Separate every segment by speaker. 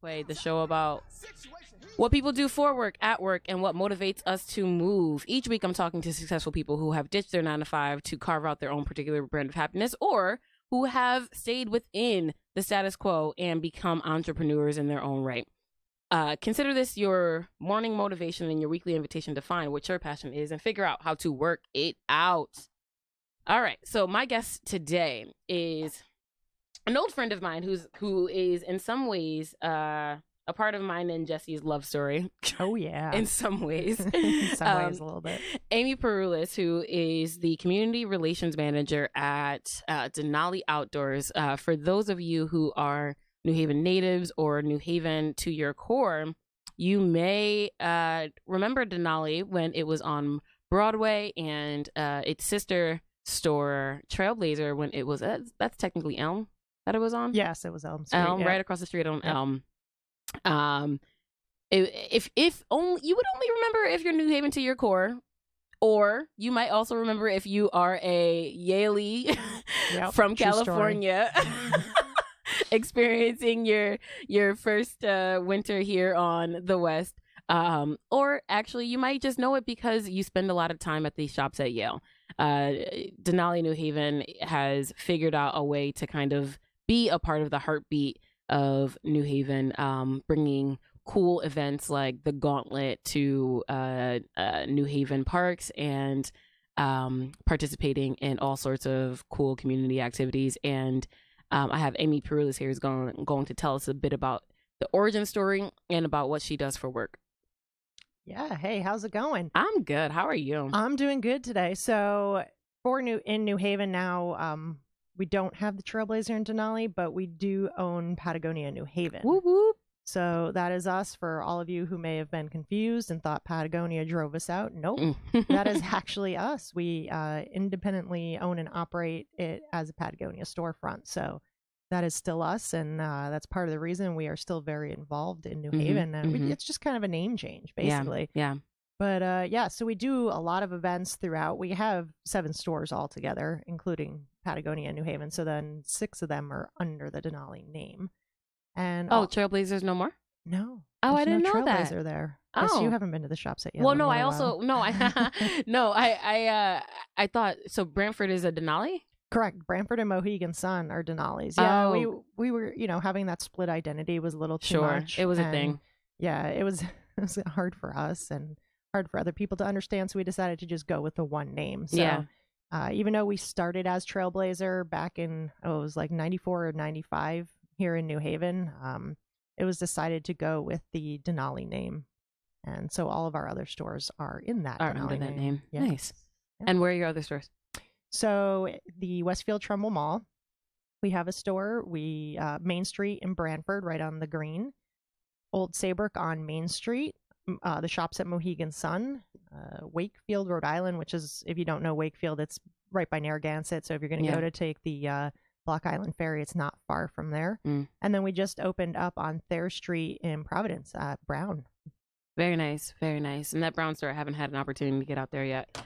Speaker 1: Quaye, the show about what people do for work, at work, and what motivates us to move. Each week, I'm talking to successful people who have ditched their 9 to 5 to carve out their own particular brand of happiness, or who have stayed within the status quo and become entrepreneurs in their own right. Consider this your morning motivation and your weekly invitation to find what your passion is and figure out how to work it out. All right, so my guest today is an old friend of mine who is in some ways a part of mine and Jesse's love story.
Speaker 2: Oh yeah,
Speaker 1: in some ways.
Speaker 2: In some ways, a little bit.
Speaker 1: Amy Parulis, who is the community relations manager at Denali Outdoors. For those of you who are New Haven natives or New Haven to your core, you may remember Denali when it was on Broadway, and its sister store Trailblazer when it was that's technically Elm that it was on.
Speaker 2: Yes, it was Elm Street.
Speaker 1: Elm, right across the street on Elm. If only you would only remember if you're New Haven to your core, or you might also remember if you are a Yalie from California. Experiencing your first winter here on the West. Or actually, you might just know it because you spend a lot of time at these shops at Yale. Denali New Haven has figured out a way to kind of be a part of the heartbeat of New Haven, bringing cool events like the Gauntlet to New Haven parks and participating in all sorts of cool community activities. And I have Amy Parulis here who's going to tell us a bit about the origin story and about what she does for work.
Speaker 2: Yeah. Hey, how's it going?
Speaker 1: I'm good. How are you?
Speaker 2: I'm doing good today. So in New Haven now, we don't have the Trailblazer in Denali, but we do own Patagonia New Haven.
Speaker 1: Whoop, whoop.
Speaker 2: So that is us. For all of you who may have been confused and thought Patagonia drove us out, nope. That is actually us. We independently own and operate it as a Patagonia storefront. So that is still us, and that's part of the reason we are still very involved in New Haven. It's just kind of a name change, basically.
Speaker 1: Yeah.
Speaker 2: But so we do a lot of events throughout. We have 7 stores altogether, including Patagonia New Haven. So then 6 of them are under the Denali name. And
Speaker 1: Trailblazers no more?
Speaker 2: No.
Speaker 1: Oh, I didn't
Speaker 2: no
Speaker 1: know that.
Speaker 2: Trailblazer there.
Speaker 1: Oh,
Speaker 2: Yes, you haven't been to the shops at Yale.
Speaker 1: Well, no, I also I thought so. Brantford is a Denali.
Speaker 2: Correct. Brantford and Mohegan Sun are Denali's. Yeah, we were, having that split identity was a little too much.
Speaker 1: It was a thing.
Speaker 2: Yeah, it was hard for us and hard for other people to understand. So we decided to just go with the one name. So even though we started as Trailblazer back in, it was like 94 or 95 here in New Haven, it was decided to go with the Denali name. And so all of our other stores are in that
Speaker 1: Are
Speaker 2: Denali
Speaker 1: under that name.
Speaker 2: Yes.
Speaker 1: Nice.
Speaker 2: Yeah.
Speaker 1: And where are your other stores?
Speaker 2: So the Westfield Trumbull Mall, we have a store. We Main Street in Brantford, right on the green. Old Saybrook on Main Street. The shops at Mohegan Sun. Wakefield, Rhode Island, which is, if you don't know Wakefield, it's right by Narragansett. So if you're going to go to take the Block Island Ferry, it's not far from there. And then we just opened up on Thayer Street in Providence at Brown.
Speaker 1: Very nice, very nice. And that Brown store, I haven't had an opportunity to get out there yet.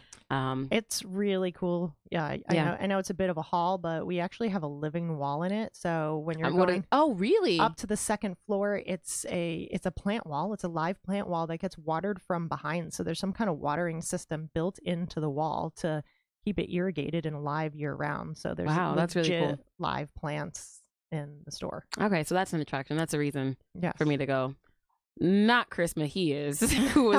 Speaker 2: It's really cool. Yeah, I know it's a bit of a haul, but we actually have a living wall in it. So when you're going
Speaker 1: really
Speaker 2: up to the second floor, it's a plant wall. It's a live plant wall that gets watered from behind. So there's some kind of watering system built into the wall to keep it irrigated and alive year round. So there's
Speaker 1: that's really cool.
Speaker 2: Live plants in the store.
Speaker 1: Okay, so that's an attraction. That's a reason for me to go. Not Chris Mejias, who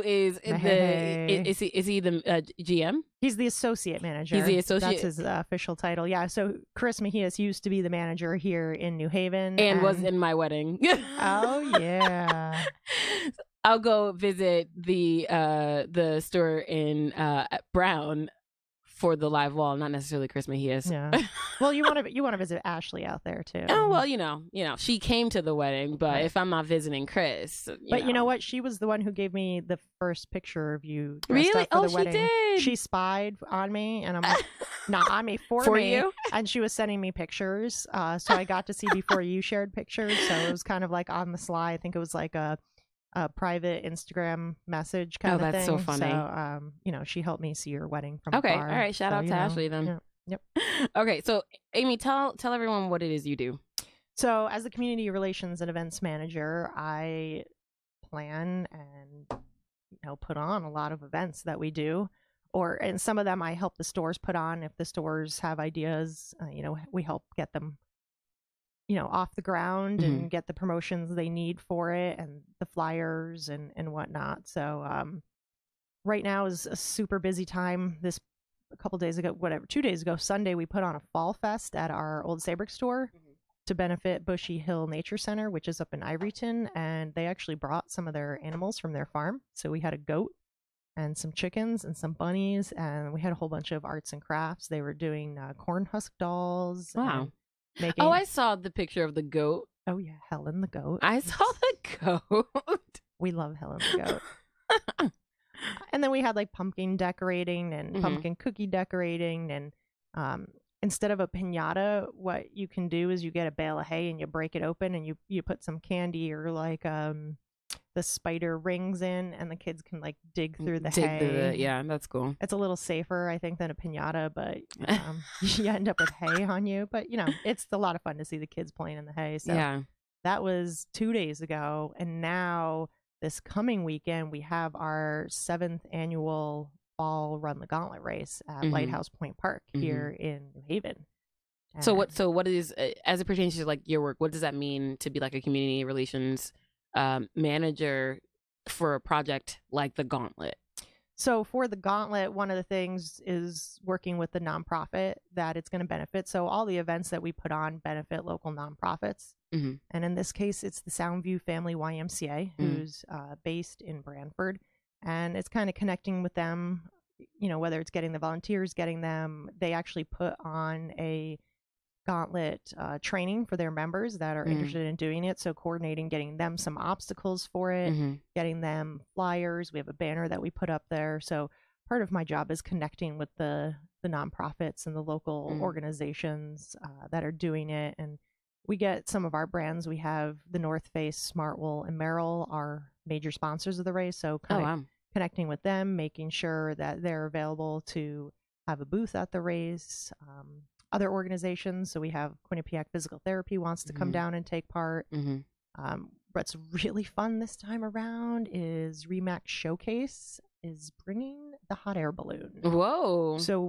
Speaker 1: is he the GM?
Speaker 2: He's the associate manager.
Speaker 1: He's the associate.
Speaker 2: That's his official title. Yeah. So Chris Mejias used to be the manager here in New Haven
Speaker 1: and was in my wedding.
Speaker 2: Oh yeah.
Speaker 1: I'll go visit the store in Brown for the live wall, not necessarily Chris Mejias.
Speaker 2: Yeah. Well, you want to visit Ashley out there too.
Speaker 1: Oh well, you know, she came to the wedding, but if I'm not visiting Chris,
Speaker 2: you know what? She was the one who gave me the first picture of you.
Speaker 1: Really?
Speaker 2: Up for the
Speaker 1: she
Speaker 2: wedding.
Speaker 1: did.
Speaker 2: She spied on me, and I'm like, not on me for me.
Speaker 1: You.
Speaker 2: And she was sending me pictures, so I got to see before you shared pictures. So it was kind of like on the sly. I think it was like a private Instagram message kind of thing.
Speaker 1: That's so funny.
Speaker 2: So, she helped me see your wedding from
Speaker 1: Okay.
Speaker 2: afar.
Speaker 1: All right. Shout out to Ashley then.
Speaker 2: Yeah. Yep.
Speaker 1: Okay. So Amy, tell everyone what it is you do.
Speaker 2: So as the community relations and events manager, I plan and put on a lot of events that we do, and some of them I help the stores put on. If the stores have ideas, we help get them off the ground and get the promotions they need for it and the flyers and whatnot. So right now is a super busy time. A couple days ago, 2 days ago, Sunday, we put on a fall fest at our old Saybrook store to benefit Bushy Hill Nature Center, which is up in Ivoryton, and they actually brought some of their animals from their farm. So we had a goat and some chickens and some bunnies, and we had a whole bunch of arts and crafts. They were doing corn husk dolls.
Speaker 1: Wow.
Speaker 2: Making...
Speaker 1: Oh, I saw the picture of the goat.
Speaker 2: Oh, yeah, Helen the goat.
Speaker 1: I saw the goat.
Speaker 2: We love Helen the goat. And then we had like pumpkin decorating and pumpkin cookie decorating. And instead of a piñata, what you can do is you get a bale of hay and you break it open and you put some candy or like the spider rings in, and the kids can like dig through the hay.
Speaker 1: Yeah, that's cool.
Speaker 2: It's a little safer, I think, than a piñata, but you end up with hay on you. But it's a lot of fun to see the kids playing in the hay. So
Speaker 1: yeah,
Speaker 2: that was 2 days ago, and now this coming weekend we have our 7th annual fall Run the Gauntlet race at Lighthouse Point Park here in New Haven. And
Speaker 1: so what is, as it pertains to like your work, what does that mean to be like a community relations manager for a project like the Gauntlet?
Speaker 2: So for the Gauntlet, one of the things is working with the nonprofit that it's going to benefit. So all the events that we put on benefit local nonprofits. And in this case, it's the Soundview Family YMCA, who's based in Brantford. And it's kind of connecting with them, whether it's getting the volunteers, getting them. They actually put on a Gauntlet training for their members that are interested in doing it. So coordinating, getting them some obstacles for it, getting them flyers. We have a banner that we put up there. So part of my job is connecting with the nonprofits and the local organizations that are doing it. And we get some of our brands. We have the North Face, Smartwool, and Merrill are major sponsors of the race. So connecting with them, making sure that they're available to have a booth at the race. Other organizations. So we have Quinnipiac Physical Therapy wants to come down and take part. What's really fun this time around is Remax Showcase is bringing the hot air balloon.
Speaker 1: Whoa.
Speaker 2: So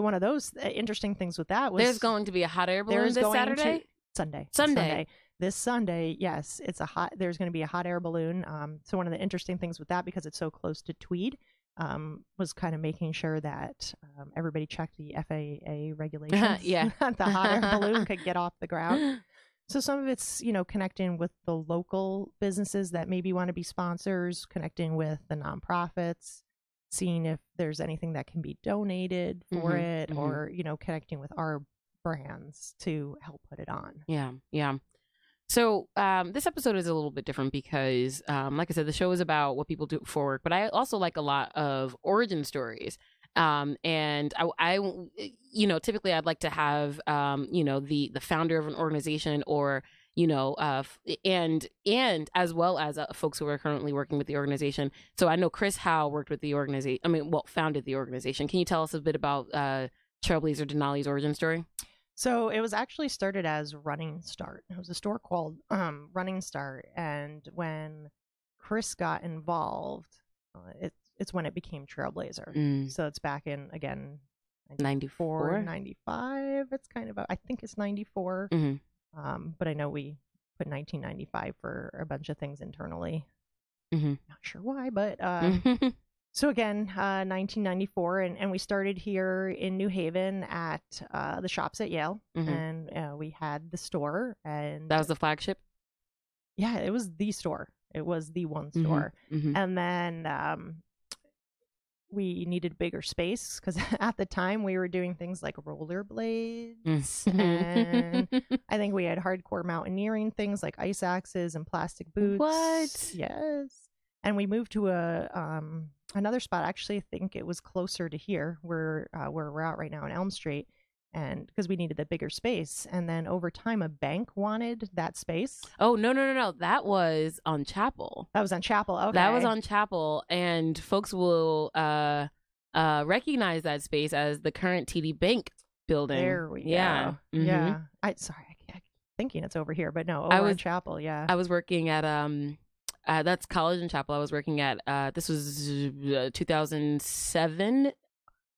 Speaker 2: one of those interesting things with that was
Speaker 1: there's going to be a hot air balloon this Saturday?
Speaker 2: Sunday. This Sunday, yes, there's going to be a hot air balloon. So one of the interesting things with that, because it's so close to Tweed, was kind of making sure that everybody checked the FAA regulations. The hot air balloon could get off the ground. So some of it's, connecting with the local businesses that maybe want to be sponsors, connecting with the nonprofits, seeing if there's anything that can be donated for it, or, connecting with our brands to help put it on.
Speaker 1: Yeah. So this episode is a little bit different because, like I said, the show is about what people do for work, but I also like a lot of origin stories. And I typically I'd like to have, the founder of an organization or, and as well as folks who are currently working with the organization. So I know Chris Howe worked with the organization. Founded the organization. Can you tell us a bit about Trailblazer Denali's origin story?
Speaker 2: So it was actually started as Running Start. It was a store called Running Start, and when Chris got involved, it's when it became Trailblazer. So it's back in, again, 94, 95. It's kind of, I think it's 94. But I know we put 1995 for a bunch of things internally. Not sure why, but so again, 1994, and we started here in New Haven at the shops at Yale, and we had the store, and
Speaker 1: that was the flagship.
Speaker 2: Yeah, it was the store. It was the one store, and then we needed bigger space because at the time we were doing things like rollerblades, and I think we had hardcore mountaineering things like ice axes and plastic boots.
Speaker 1: What?
Speaker 2: Yes. And we moved to another spot. Actually, I think it was closer to here, where we're at right now in Elm Street, and because we needed the bigger space. And then over time, a bank wanted that space.
Speaker 1: Oh no! That was on Chapel.
Speaker 2: That was on Chapel. Okay,
Speaker 1: that was on Chapel, and folks will recognize that space as the current TD Bank building.
Speaker 2: There we go.
Speaker 1: Yeah.
Speaker 2: Yeah. thinking it's over here, but no,
Speaker 1: I
Speaker 2: over
Speaker 1: was
Speaker 2: in Chapel. Yeah.
Speaker 1: I was working at that's College and Chapel. I was working at this was 2007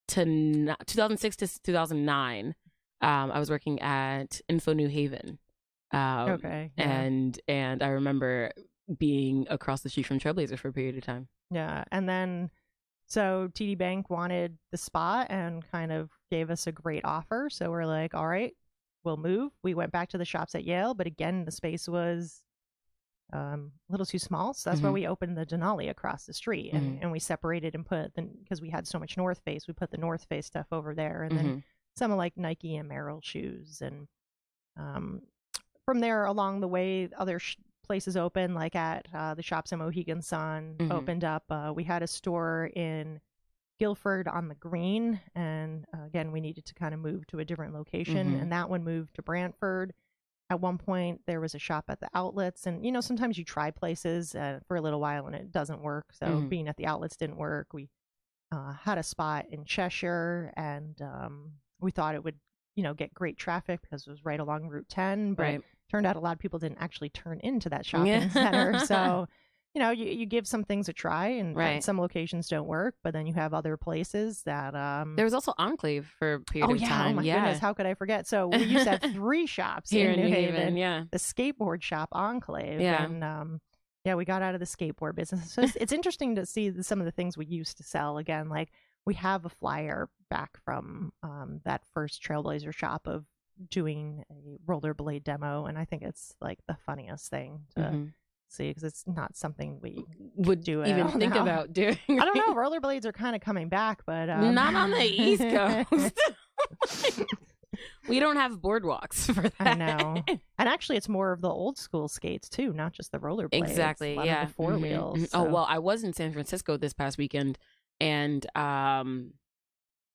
Speaker 1: to 2006 to 2009. I was working at Info New Haven.
Speaker 2: Okay. Yeah.
Speaker 1: And I remember being across the street from Trailblazer for a period of time.
Speaker 2: Yeah. And then, so TD Bank wanted the spot and kind of gave us a great offer. So we're like, all right, we'll move. We went back to the shops at Yale, but again, the space was a little too small. So that's why we opened the Denali across the street, and we separated and put because we had so much North Face, we put the North Face stuff over there, and then some of like Nike and Merrell shoes. And from there along the way, other places open, like at the shops in Mohegan Sun opened up. We had a store in Guilford on the Green, and again, we needed to kind of move to a different location, and that one moved to Brantford. At one point, there was a shop at the outlets, and sometimes you try places for a little while and it doesn't work. So being at the outlets didn't work. We had a spot in Cheshire, and we thought it would get great traffic because it was right along Route 10, but turned out a lot of people didn't actually turn into that shopping center. So you give some things a try, and some locations don't work, but then you have other places that
Speaker 1: there was also Enclave for a period of time.
Speaker 2: Oh my goodness, how could I forget? So we used to have 3 shops
Speaker 1: here
Speaker 2: in New
Speaker 1: Haven.
Speaker 2: The skateboard shop Enclave, and we got out of the skateboard business. So it's interesting to see some of the things we used to sell again. Like, we have a flyer back from that first Trailblazer shop of doing a rollerblade demo, and I think it's like the funniest thing to see, because it's not something we
Speaker 1: would
Speaker 2: do
Speaker 1: even think about doing.
Speaker 2: I don't know. Rollerblades are kind of coming back, but
Speaker 1: not on the East Coast. We don't have boardwalks for that.
Speaker 2: I know. And actually, it's more of the old school skates too, not just the rollerblades.
Speaker 1: Exactly. Yeah.
Speaker 2: The 4 wheels. So.
Speaker 1: Oh well, I was in San Francisco this past weekend, and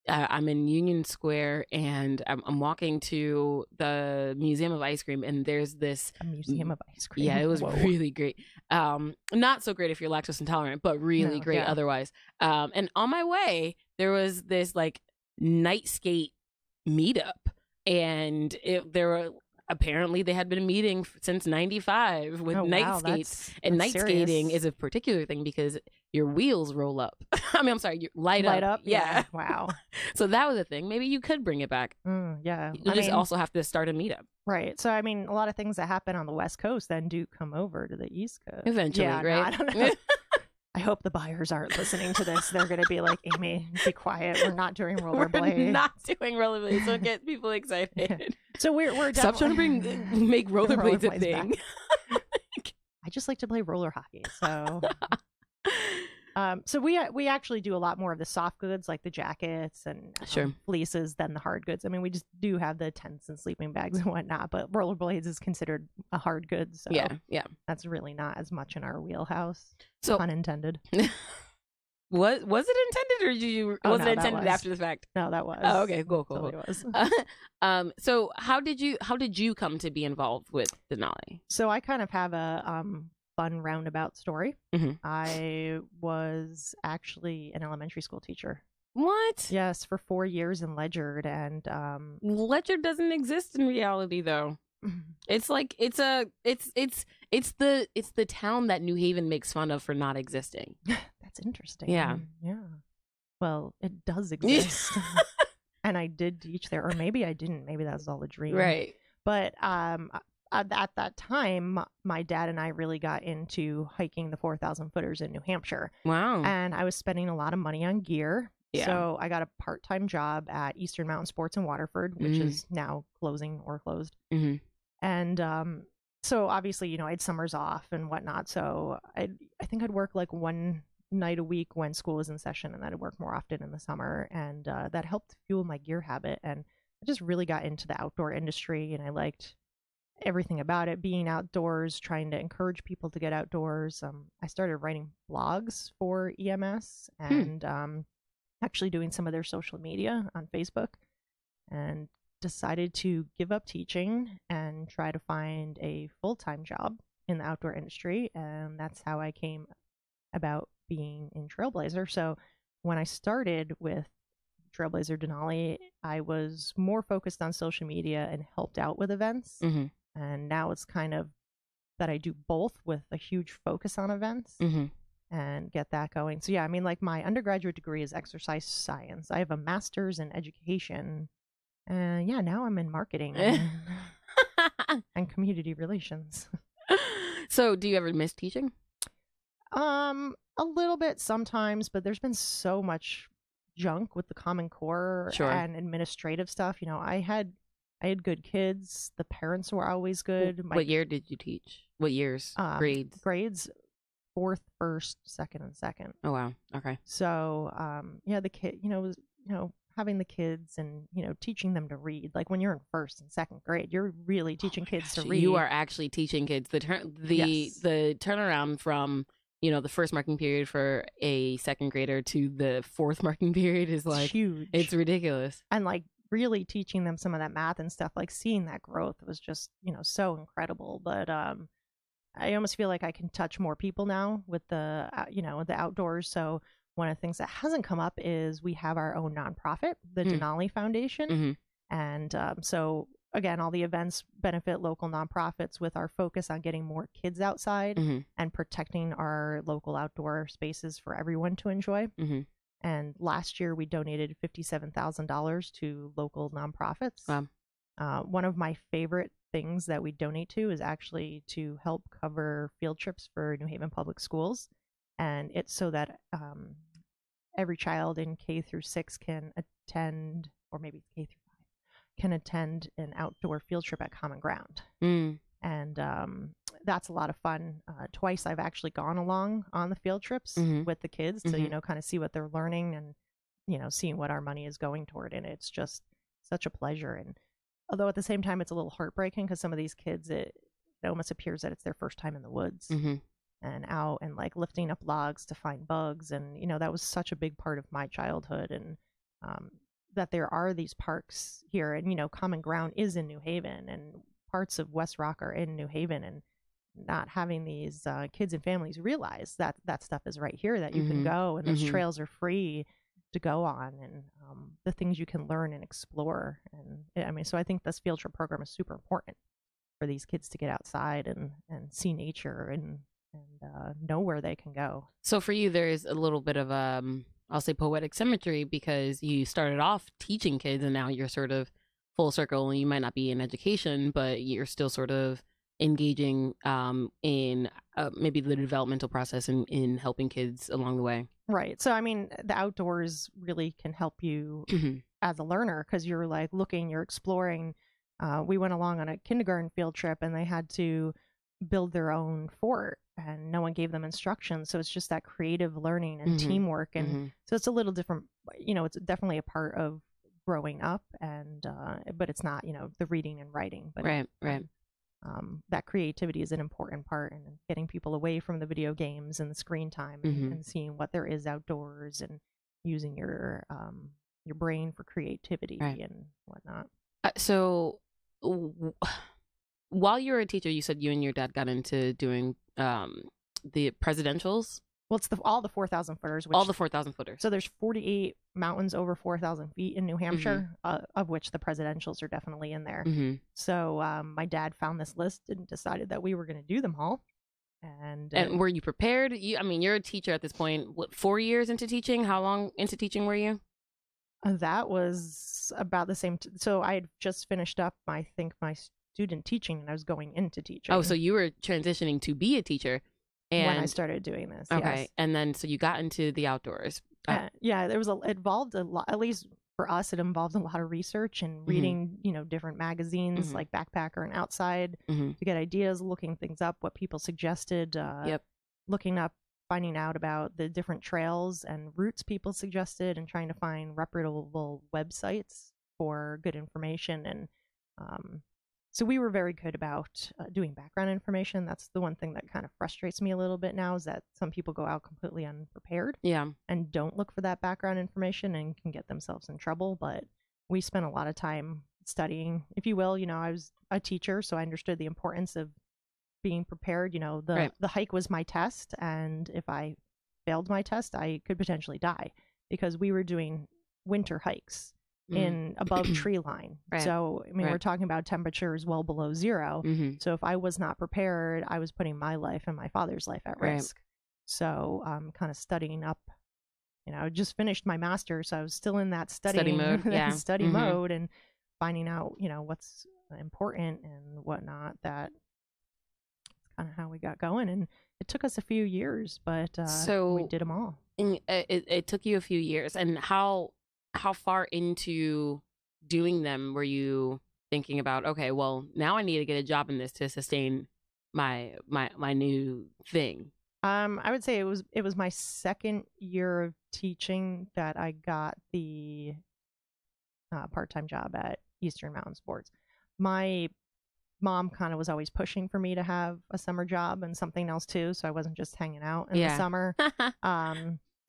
Speaker 1: I'm in Union Square, and I'm walking to the Museum of Ice Cream, and there's this
Speaker 2: Museum of Ice Cream.
Speaker 1: Yeah, it was really great. Not so great if you're lactose intolerant, but really great otherwise. And on my way, there was this like night skate meetup, and apparently they had been meeting since '95 with night skates. And night skating is a particular thing because your wheels roll up. I mean, I'm sorry, you light up. Yeah.
Speaker 2: Wow.
Speaker 1: So that was a thing. Maybe you could bring it back.
Speaker 2: Yeah.
Speaker 1: You just also have to start a meetup.
Speaker 2: Right. So, I mean, a lot of things that happen on the West Coast then do come over to the East Coast.
Speaker 1: Eventually, right?
Speaker 2: No, I don't know. I hope the buyers aren't listening to this. They're going to be like, Amy, be quiet. We're not doing rollerblades.
Speaker 1: We're not doing rollerblades. Don't get people excited.
Speaker 2: Yeah. So we're
Speaker 1: stop trying to make rollerblades a thing.
Speaker 2: I just like to play roller hockey. So, so we actually do a lot more of the soft goods, like the jackets and fleeces, than the hard goods. I mean, we just do have the tents and sleeping bags and whatnot, but rollerblades is considered a hard good. So
Speaker 1: yeah,
Speaker 2: that's really not as much in our wheelhouse.
Speaker 1: So
Speaker 2: unintended.
Speaker 1: Was it intended, or was it intended after the fact?
Speaker 2: No, that was.
Speaker 1: Oh, okay, cool.
Speaker 2: Totally was.
Speaker 1: So how did you come to be involved with Denali?
Speaker 2: So I kind of have a fun roundabout story. I was actually an elementary school teacher.
Speaker 1: What?
Speaker 2: Yes, for 4 years in Ledyard, and
Speaker 1: Ledyard doesn't exist in reality, though. It's like it's the town that New Haven makes fun of for not existing.
Speaker 2: That's interesting.
Speaker 1: Yeah.
Speaker 2: Well, it does exist, and I did teach there, or maybe I didn't. Maybe that was all a dream.
Speaker 1: Right.
Speaker 2: But at that time, my dad and I really got into hiking the 4,000 footers in New Hampshire.
Speaker 1: Wow.
Speaker 2: And I was spending a lot of money on gear.
Speaker 1: Yeah.
Speaker 2: So I got a part-time job at Eastern Mountain Sports in Waterford, which is now closing or closed. And so obviously, I had summers off and whatnot. So I think I'd work like one night a week when school was in session, and then I'd work more often in the summer. And that helped fuel my gear habit. And I just really got into the outdoor industry, and I liked everything about it, being outdoors, trying to encourage people to get outdoors. I started writing blogs for EMS and actually doing some of their social media on Facebook, and decided to give up teaching and try to find a full-time job in the outdoor industry. And that's how I came about being in Trailblazer. So when I started with Trailblazer Denali, I was more focused on social media and helped out with events. And now it's kind of that I do both with a huge focus on events and get that going. So yeah, I mean, like my undergraduate degree is exercise science. I have a master's in education. And yeah, now I'm in marketing and community relations.
Speaker 1: So do you ever miss teaching?
Speaker 2: A little bit sometimes, but there's been so much junk with the Common Core and administrative stuff. You know, I had good kids. The parents were always good.
Speaker 1: What year did you teach? What years? Grades?
Speaker 2: Grades 4th, 1st, 2nd, and 2nd.
Speaker 1: Oh wow. Okay.
Speaker 2: So yeah, the kid, having the kids and teaching them to read. Like when you're in 1st and 2nd grade, you're really teaching kids to read.
Speaker 1: You are actually teaching kids the turnaround from the first marking period for a 2nd grader to the 4th marking period is like
Speaker 2: huge.
Speaker 1: It's ridiculous.
Speaker 2: And like really teaching them some of that math and stuff, like seeing that growth was just, so incredible. But I almost feel like I can touch more people now with the, the outdoors. So one of the things that hasn't come up is we have our own nonprofit, the Denali Foundation. And so again, all the events benefit local nonprofits with our focus on getting more kids outside and protecting our local outdoor spaces for everyone to enjoy. And last year we donated $57,000 to local nonprofits. Wow. One of my favorite things that we donate to is actually to help cover field trips for New Haven Public Schools. And it's so that every child in K through 6 can attend, or maybe K through 5, can attend an outdoor field trip at Common Ground. And that's a lot of fun. Twice I've actually gone along on the field trips with the kids to, kind of see what they're learning and, seeing what our money is going toward. And it's just such a pleasure. And although at the same time, it's a little heartbreaking because some of these kids, it almost appears that it's their first time in the woods and out and like lifting up logs to find bugs. And, that was such a big part of my childhood. And that there are these parks here and, Common Ground is in New Haven and parts of West Rock are in New Haven, and not having these kids and families realize that that stuff is right here, that you can go and those trails are free to go on, and the things you can learn and explore. And I mean, so I think this field trip program is super important for these kids to get outside and see nature and know where they can go.
Speaker 1: So for you, there is a little bit of I'll say poetic symmetry, because you started off teaching kids and now you're sort of full circle, and you might not be in education, but you're still sort of engaging in maybe the developmental process in helping kids along the way.
Speaker 2: Right. So, I mean, the outdoors really can help you as a learner, because you're like looking, you're exploring. We went along on a kindergarten field trip and they had to build their own fort and no one gave them instructions. So it's just that creative learning and teamwork. And so it's a little different, it's definitely a part of growing up, and but it's not, the reading and writing. But
Speaker 1: right.
Speaker 2: That creativity is an important part, and getting people away from the video games and the screen time and seeing what there is outdoors and using your brain for creativity and whatnot.
Speaker 1: So while you were a teacher, you said you and your dad got into doing the presidentials.
Speaker 2: Well, it's all the 4,000 footers.
Speaker 1: All the 4,000 footers.
Speaker 2: So there's 48 mountains over 4,000 feet in New Hampshire, of which the presidentials are definitely in there. So my dad found this list and decided that we were going to do them all. And
Speaker 1: were you prepared? You're a teacher at this point. What, 4 years into teaching? How long into teaching were you?
Speaker 2: That was about the same. So I had just finished up, I think, my student teaching, and I was going into teaching.
Speaker 1: Oh, so you were transitioning to be a teacher. And
Speaker 2: when I started doing this.
Speaker 1: Okay.
Speaker 2: Yes.
Speaker 1: And then, so you got into the outdoors.
Speaker 2: Yeah, it involved a lot, at least for us, it involved a lot of research and reading, different magazines like Backpacker and Outside to get ideas, looking things up, what people suggested, looking up, finding out about the different trails and routes people suggested, and trying to find reputable websites for good information. And so we were very good about doing background information. That's the one thing that kind of frustrates me a little bit now, is that some people go out completely unprepared and don't look for that background information and can get themselves in trouble. But we spent a lot of time studying, if you will. I was a teacher, so I understood the importance of being prepared. The hike was my test, and if I failed my test, I could potentially die, because we were doing winter hikes. in above tree line.
Speaker 1: Right.
Speaker 2: So, I mean,
Speaker 1: Right.
Speaker 2: we're talking about temperatures well below zero.
Speaker 1: Mm-hmm.
Speaker 2: So if I was not prepared, I was putting my life and my father's life at
Speaker 1: Right.
Speaker 2: risk. So I'm kind of studying up. You know, I just finished my master's, so I was still in that
Speaker 1: Study mode. Yeah.
Speaker 2: study
Speaker 1: Mhm.
Speaker 2: mode, and finding out, you know, what's important and whatnot. That's kind of how we got going, and it took us a few years, but we
Speaker 1: So
Speaker 2: did them all.
Speaker 1: and, it took you a few years. And how far into doing them were you thinking about, okay, well, now I need to get a job in this to sustain my new thing?
Speaker 2: I would say it was my second year of teaching that I got the part-time job at Eastern Mountain Sports. My mom kind of was always pushing for me to have a summer job and something else too, so I wasn't just hanging out in the summer.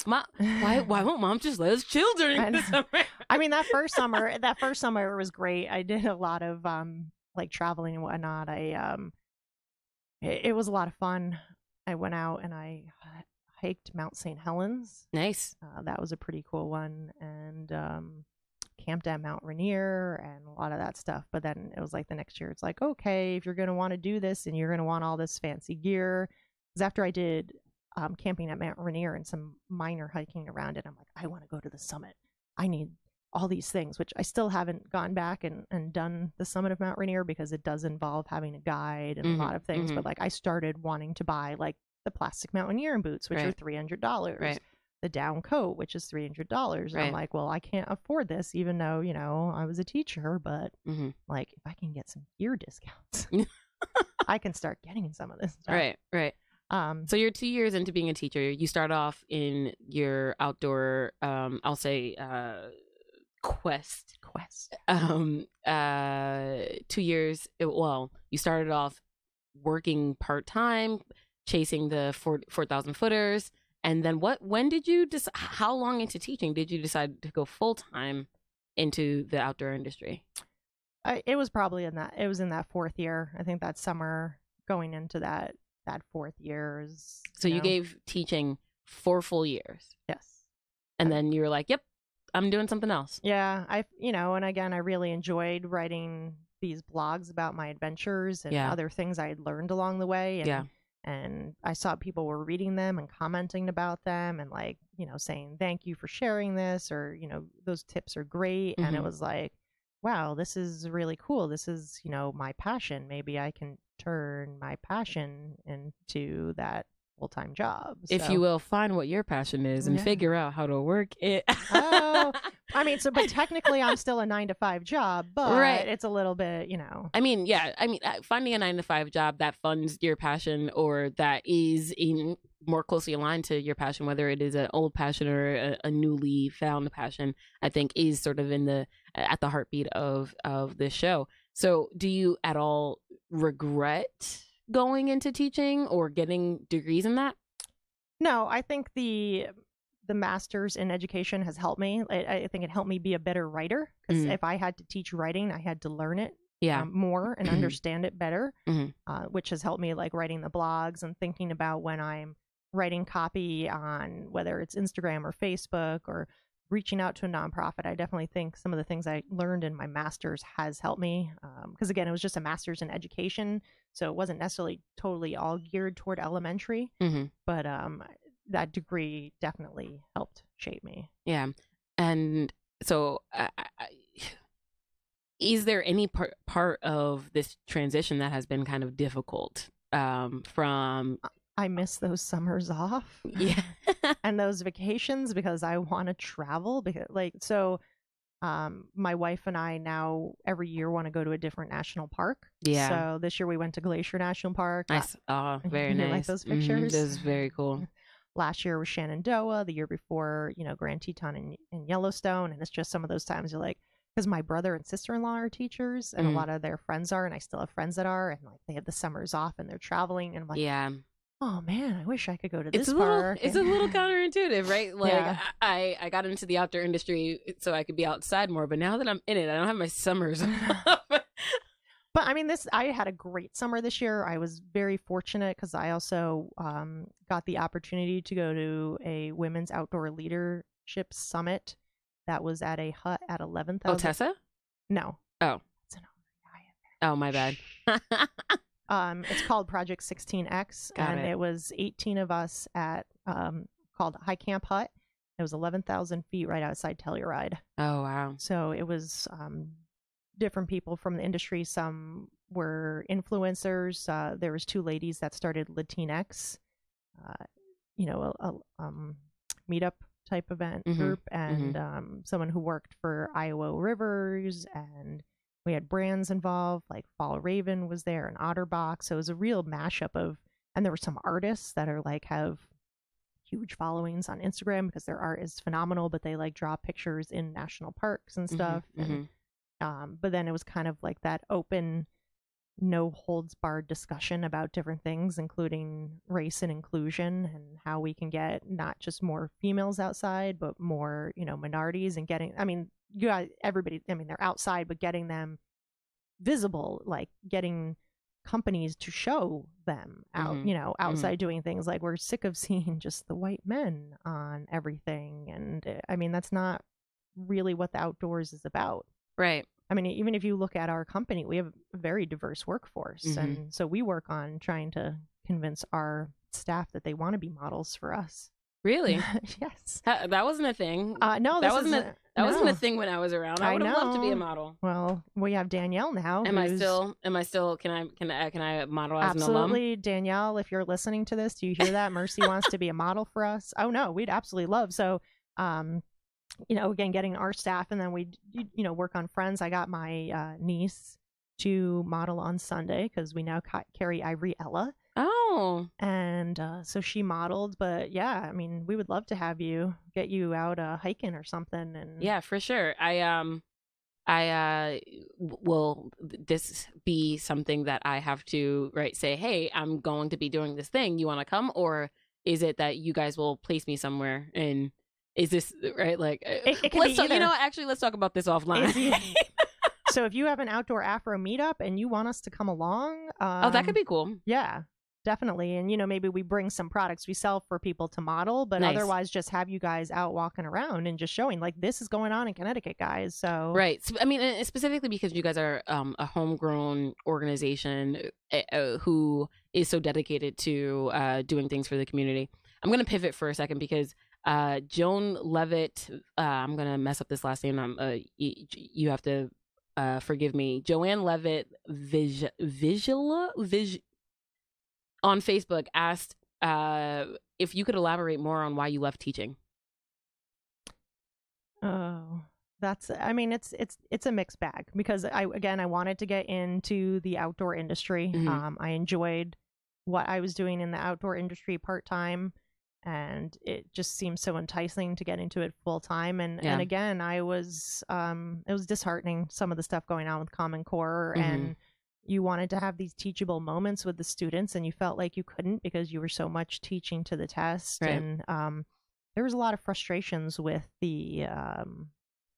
Speaker 1: Mom, why won't mom just let us chill during the summer?
Speaker 2: I mean, that first summer was great. I did a lot of like traveling and whatnot. It was a lot of fun. I went out and I hiked Mount St. Helens.
Speaker 1: Nice.
Speaker 2: That was a pretty cool one, and camped at Mount Rainier and a lot of that stuff. But then it was like the next year, it's like, okay, if you're going to want to do this and you're going to want all this fancy gear. Because after I did camping at Mount Rainier and some minor hiking around it, I'm like, I want to go to the summit. I need all these things, which I still haven't gone back and done the summit of Mount Rainier because it does involve having a guide and a lot of things. But like I started wanting to buy like the plastic mountaineering boots, which are $300.
Speaker 1: Right.
Speaker 2: The down coat, which is $300.
Speaker 1: Right.
Speaker 2: I'm like, well, I can't afford this, even though, you know, I was a teacher, but like if I can get some gear discounts, I can start getting some of this stuff.
Speaker 1: Right. So you're 2 years into being a teacher. You start off in your outdoor, I'll say, quest. 2 years. Well, you started off working part-time, chasing the 4,000 footers. And then when did you decide, how long into teaching did you decide to go full-time into the outdoor industry?
Speaker 2: It was probably in that fourth year. I think that summer going into that fourth year is.
Speaker 1: So you gave teaching 4 full years.
Speaker 2: Yes.
Speaker 1: And then you were like, yep, I'm doing something else.
Speaker 2: Yeah. And again, I really enjoyed writing these blogs about my adventures and other things I had learned along the way. And I saw people were reading them and commenting about them and like, you know, saying, thank you for sharing this, or, you know, those tips are great. And it was like, wow, this is really cool. This is, you know, my passion. Maybe I can turn my passion into that full-time job.
Speaker 1: If you will, find what your passion is and figure out how to work it.
Speaker 2: But technically I'm still a 9-to-5 job, but it's a little bit, you know.
Speaker 1: Finding a 9-to-5 job that funds your passion or that is more closely aligned to your passion, whether it is an old passion or a newly found passion, I think is sort of at the heartbeat of this show. So do you at all regret going into teaching or getting degrees in that?
Speaker 2: No, I think the master's in education has helped me. I think it helped me be a better writer, because if I had to teach writing, I had to learn it more and understand it better, which has helped me like writing the blogs and thinking about when I'm writing copy on whether it's Instagram or Facebook or reaching out to a nonprofit. I definitely think some of the things I learned in my master's has helped me, because again, it was just a master's in education, so it wasn't necessarily totally all geared toward elementary, but that degree definitely helped shape me. Yeah.
Speaker 1: And so is there any part of this transition that has been kind of difficult from...
Speaker 2: I miss those summers off.
Speaker 1: Yeah.
Speaker 2: And those vacations, because I want to travel. My wife and I now every year want to go to a different national park. Yeah. So this year we went to Glacier National Park.
Speaker 1: Nice. Oh, very nice.
Speaker 2: Like those pictures?
Speaker 1: This is very cool.
Speaker 2: Last year was Shenandoah. The year before, Grand Teton and Yellowstone. And it's just some of those times you're like, because my brother and sister-in-law are teachers and a lot of their friends are, and I still have friends that are, and like they have the summers off and they're traveling, and I'm like, oh man, I wish I could go to this park.
Speaker 1: It's a little counterintuitive, right? Like I got into the outdoor industry so I could be outside more, but now that I'm in it, I don't have my summers off.
Speaker 2: But I mean, I had a great summer this year. I was very fortunate because I also got the opportunity to go to a women's outdoor leadership summit that was at a hut at 11,000.
Speaker 1: Oh, Tessa?
Speaker 2: No.
Speaker 1: Oh.
Speaker 2: It's an
Speaker 1: Oh, my bad.
Speaker 2: It's called Project 16X, and it was 18 of us at called High Camp Hut. It was 11,000 feet right outside Telluride.
Speaker 1: Oh, wow.
Speaker 2: So it was different people from the industry. Some were influencers. There was 2 ladies that started Latinx, a meetup type event group, and someone who worked for Iowa Rivers, and we had brands involved, like Fall Raven was there and Otterbox. So it was a real mashup of, and there were some artists that are like have huge followings on Instagram because their art is phenomenal, but they like draw pictures in national parks and stuff. And but then it was kind of like that open, no holds barred discussion about different things, including race and inclusion, and how we can get not just more females outside, but more, minorities, and getting, you got everybody, they're outside, but getting them visible, like getting companies to show them out, outside doing things. Like, we're sick of seeing just the white men on everything. And that's not really what the outdoors is about.
Speaker 1: Right.
Speaker 2: Even if you look at our company, we have a very diverse workforce. And so we work on trying to convince our staff that they want to be models for us.
Speaker 1: Really?
Speaker 2: Yes.
Speaker 1: That wasn't a thing.
Speaker 2: No,
Speaker 1: that wasn't a thing when I was around. I would have loved to be a model.
Speaker 2: Well, we have Danielle now.
Speaker 1: Am I still? Can I model as
Speaker 2: absolutely,
Speaker 1: an alum?
Speaker 2: Danielle, if you're listening to this, do you hear that? Mercy wants to be a model for us. Oh no, we'd absolutely love. So, again, getting our staff, and then we, work on friends. I got my niece to model on Sunday because we now carry Ivory Ella.
Speaker 1: Oh.
Speaker 2: And so she modeled, but yeah, we would love to have you, get you out hiking or something. And
Speaker 1: yeah, for sure. Will this be something that I have to say, hey, I'm going to be doing this thing, you want to come? Or is it that you guys will place me somewhere? And is this right? Like,
Speaker 2: it can be either.
Speaker 1: Actually, let's talk about this offline.
Speaker 2: So if you have an outdoor Afro meetup and you want us to come along,
Speaker 1: that could be cool.
Speaker 2: Yeah, definitely. And maybe we bring some products we sell for people to model, but
Speaker 1: nice.
Speaker 2: Otherwise just have you guys out walking around and just showing, like, this is going on in Connecticut, guys. So
Speaker 1: right. So, specifically because you guys are a homegrown organization who is so dedicated to doing things for the community. I'm going to pivot for a second because Joan Levitt, I'm going to mess up this last name. You have to forgive me. Joanne Levitt on Facebook asked if you could elaborate more on why you left teaching.
Speaker 2: Oh, that's, it's a mixed bag because I wanted to get into the outdoor industry. I enjoyed what I was doing in the outdoor industry part-time, and it just seemed so enticing to get into it full time. And again, it was disheartening, some of the stuff going on with Common Core, and you wanted to have these teachable moments with the students, and you felt like you couldn't because you were so much teaching to the test. Right. And there was a lot of frustrations with the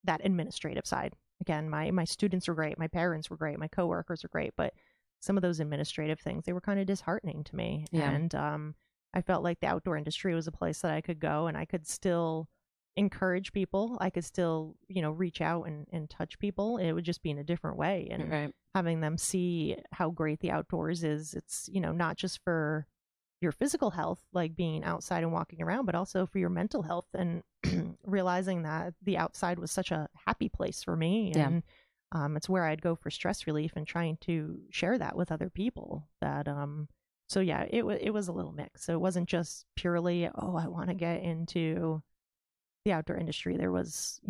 Speaker 2: that administrative side. Again, my students were great, my parents were great, my coworkers were great, but some of those administrative things, they were kind of disheartening to me. Yeah. And I felt like the outdoor industry was a place that I could go and I could still encourage people. I could still, reach out and touch people. It would just be in a different way. And having them see how great the outdoors is, it's, not just for your physical health, like being outside and walking around, but also for your mental health, and realizing that the outside was such a happy place for me. And it's where I'd go for stress relief, and trying to share that with other people. That so yeah, it was a little mix. So it wasn't just purely, I want to get into the outdoor industry. There was,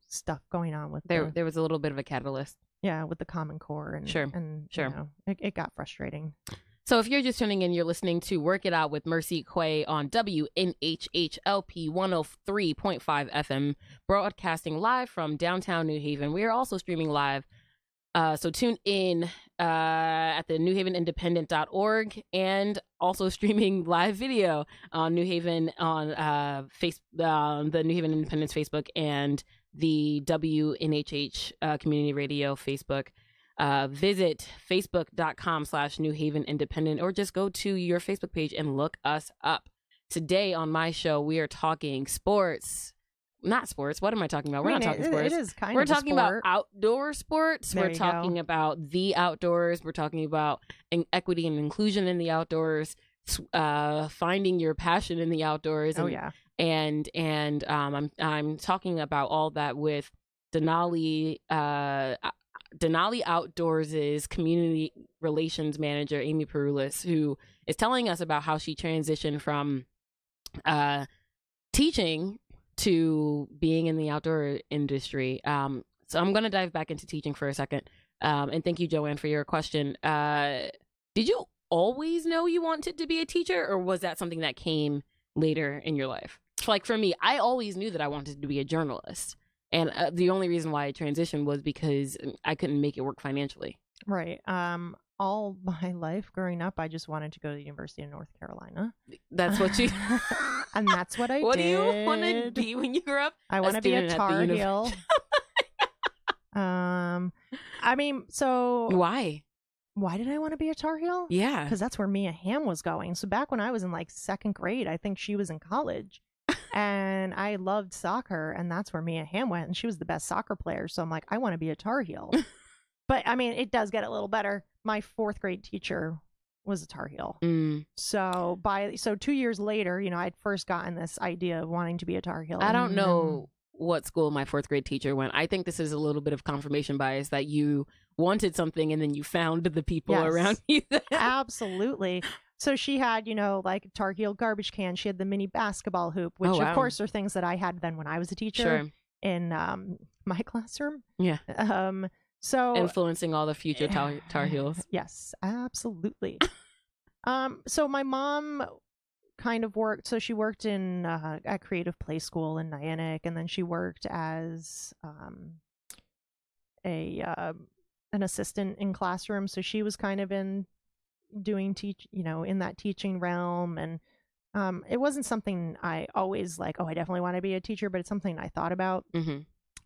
Speaker 2: stuff going on with
Speaker 1: there was a little bit of a catalyst.
Speaker 2: Yeah, with the Common Core, and sure. It got frustrating.
Speaker 1: So if you're just tuning in, you're listening to Work It Out with Mercy Quaye on WNHHLP 103.5 FM, broadcasting live from downtown New Haven. We are also streaming live. So tune in at the newhavenindependent.org, and also streaming live video on New Haven on the New Haven Independence Facebook and the WNHH Community Radio Facebook. Visit facebook.com/New Haven Independent, or just go to your Facebook page and look us up. Today on my show, we are talking sports, not sports. What am I talking about?
Speaker 2: I
Speaker 1: We're
Speaker 2: mean,
Speaker 1: not talking
Speaker 2: it
Speaker 1: sports.
Speaker 2: is kind
Speaker 1: We're
Speaker 2: of a
Speaker 1: talking about
Speaker 2: sport.
Speaker 1: outdoor sports.
Speaker 2: There
Speaker 1: We're
Speaker 2: you
Speaker 1: talking
Speaker 2: go.
Speaker 1: about the outdoors. We're talking about equity and inclusion in the outdoors. Finding your passion in the outdoors.
Speaker 2: Oh
Speaker 1: And,
Speaker 2: yeah.
Speaker 1: I'm talking about all that with Denali. Denali Outdoors' community relations manager, Amy Parulis, who is telling us about how she transitioned from teaching to being in the outdoor industry. So I'm going to dive back into teaching for a second. And thank you, Joanne, for your question. Did you always know you wanted to be a teacher, or was that something that came later in your life? Like for me, I always knew that I wanted to be a journalist. And the only reason why I transitioned was because I couldn't make it work financially.
Speaker 2: Right. All my life growing up, I just wanted to go to the University of North Carolina.
Speaker 1: That's what you...
Speaker 2: And that's what I
Speaker 1: What
Speaker 2: did.
Speaker 1: do you want to be when you grow up?
Speaker 2: I want to be a
Speaker 1: student at the
Speaker 2: Tar
Speaker 1: university.
Speaker 2: Heel. I mean, so
Speaker 1: Why?
Speaker 2: why did I want to be a Tar Heel?
Speaker 1: Yeah.
Speaker 2: Because that's where Mia Hamm was going. So back when I was in like second grade, I think she was in college. And I loved soccer, and that's where Mia Hamm went, and she was the best soccer player. So I'm like, I want to be a Tar Heel. But I mean, it does get a little better. My fourth grade teacher was a Tar Heel. So 2 years later, you know, I'd first gotten this idea of wanting to be a Tar Heel.
Speaker 1: I don't know what school my fourth grade teacher went. I think this is a little bit of confirmation bias that you wanted something and then you found the people around you.
Speaker 2: Absolutely. So she had, you know, like Tar Heel garbage can. She had the mini basketball hoop, which of course are things that I had then when I was a teacher in my classroom.
Speaker 1: Yeah.
Speaker 2: So
Speaker 1: influencing all the future Tar Heels.
Speaker 2: Yes, absolutely. So my mom kind of worked. So she worked in at Creative Play School in Nyack, and then she worked as an assistant in classrooms. So she was kind of in doing in that teaching realm, and it wasn't something I always like, oh, I definitely want to be a teacher, but it's something I thought about.
Speaker 1: Mm-hmm.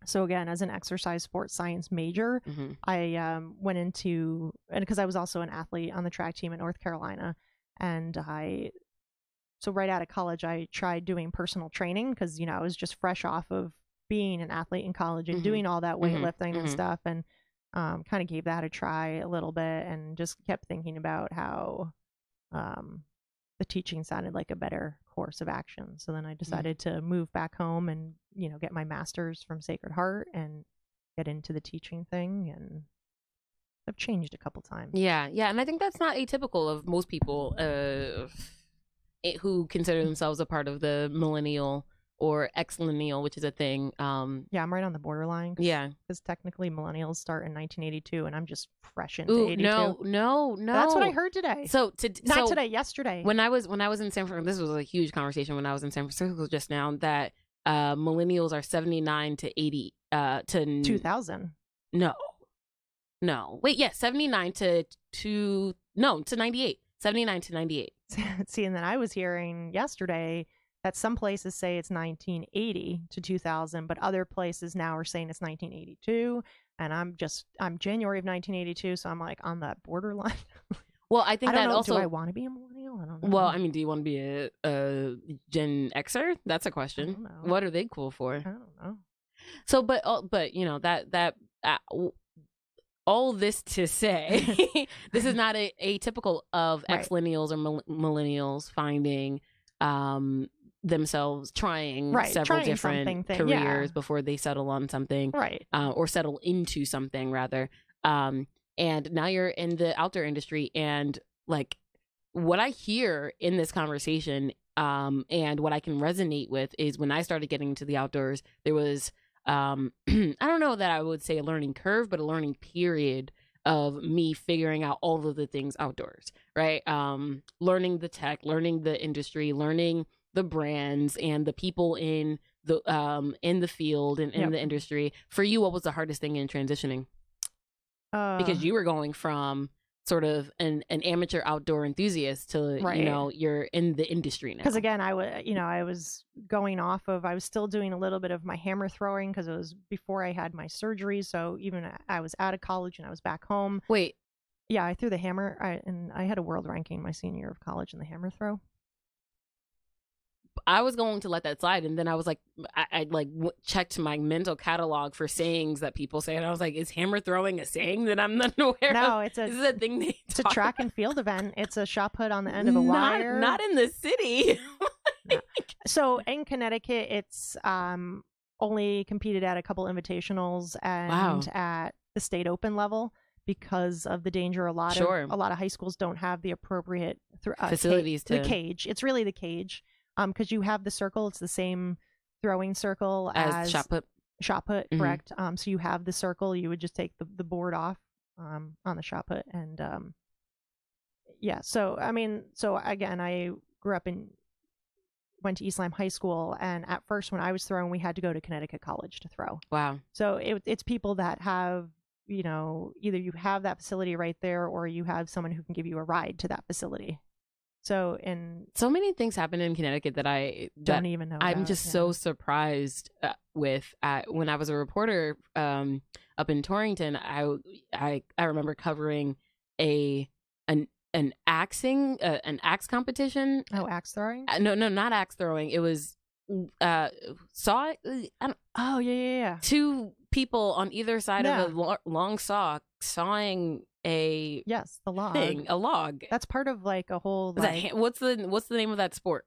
Speaker 2: So again, as an exercise sports science major, I went into, and because I was also an athlete on the track team in North Carolina, and so right out of college, I tried doing personal training because, you know, I was just fresh off of being an athlete in college and doing all that weightlifting and stuff, and kind of gave that a try a little bit, and just kept thinking about how the teaching sounded like a better course of action. So then I decided to move back home and, you know, get my master's from Sacred Heart and get into the teaching thing, and I've changed a couple times.
Speaker 1: Yeah, and I think that's not atypical of most people who consider themselves a part of the millennial or ex-millennial, which is a thing.
Speaker 2: Yeah, I'm right on the borderline.
Speaker 1: Yeah.
Speaker 2: Because technically millennials start in 1982, and I'm just fresh into 82.
Speaker 1: No.
Speaker 2: That's what I heard today. Not today, yesterday.
Speaker 1: When I was in San Francisco, this was a huge conversation when I was in San Francisco just now, that millennials are 79 to 80 to
Speaker 2: 2000.
Speaker 1: No. Wait, yeah, 79 to 98. 79 to 98.
Speaker 2: See, and then I was hearing yesterday that some places say it's 1980 to 2000, but other places now are saying it's 1982. And I'm January of 1982, so I'm like on that borderline.
Speaker 1: Well, I think
Speaker 2: do I want to be a millennial? I don't know.
Speaker 1: Well, I mean, do you want to be a Gen Xer? That's a question.
Speaker 2: I don't know.
Speaker 1: What are they cool for?
Speaker 2: I don't know.
Speaker 1: So, but you know, that all this to say, this is not atypical of ex-millennials or millennials finding themselves trying several different careers before they settle on something, or settle into something rather. And now you're in the outdoor industry, and like what I hear in this conversation, and what I can resonate with is when I started getting into the outdoors, there was I don't know that I would say a learning curve, but a learning period of me figuring out all of the things outdoors, right? Learning the tech, learning the industry, learning the brands and the people in the field and in the industry. For you, what was the hardest thing in transitioning? Because you were going from sort of an amateur outdoor enthusiast to, you know, you're in the industry now.
Speaker 2: Because again, I was going off of, I was still doing a little bit of my hammer throwing because it was before I had my surgery. So even I was out of college and I was back home.
Speaker 1: Wait.
Speaker 2: Yeah, I threw the hammer, and I had a world ranking my senior year of college in the hammer throw.
Speaker 1: I was going to let that slide, and then I was like, I like checked my mental catalog for sayings that people say, and I was like, is hammer throwing a saying that I'm not aware of?
Speaker 2: No, it's a
Speaker 1: thing.
Speaker 2: It's a track and field event. It's a shot put on the end of a wire.
Speaker 1: Not in the city.
Speaker 2: No. So in Connecticut, it's only competed at a couple invitationals and at the state open level because of the danger. A lot of high schools don't have the appropriate
Speaker 1: facilities to
Speaker 2: the cage. It's really the cage, because you have the circle. It's the same throwing circle as
Speaker 1: shot put.
Speaker 2: Shot put, correct. So you have the circle. You would just take the board off on the shot put, and yeah. So I mean, so again, I went to East Lyme High School, and at first when I was throwing, we had to go to Connecticut College to throw.
Speaker 1: Wow.
Speaker 2: So it's people that have, either you have that facility right there, or you have someone who can give you a ride to that facility. So
Speaker 1: many things happen in Connecticut that I
Speaker 2: don't even know.
Speaker 1: I'm just so surprised with. When I was a reporter up in Torrington, I remember covering an axe competition.
Speaker 2: Oh, axe throwing?
Speaker 1: No, not axe throwing. It was saw.
Speaker 2: Oh yeah.
Speaker 1: Two people on either side of a long saw sawing the
Speaker 2: log.
Speaker 1: A log.
Speaker 2: That's part of like a whole.
Speaker 1: What's the name of that sport?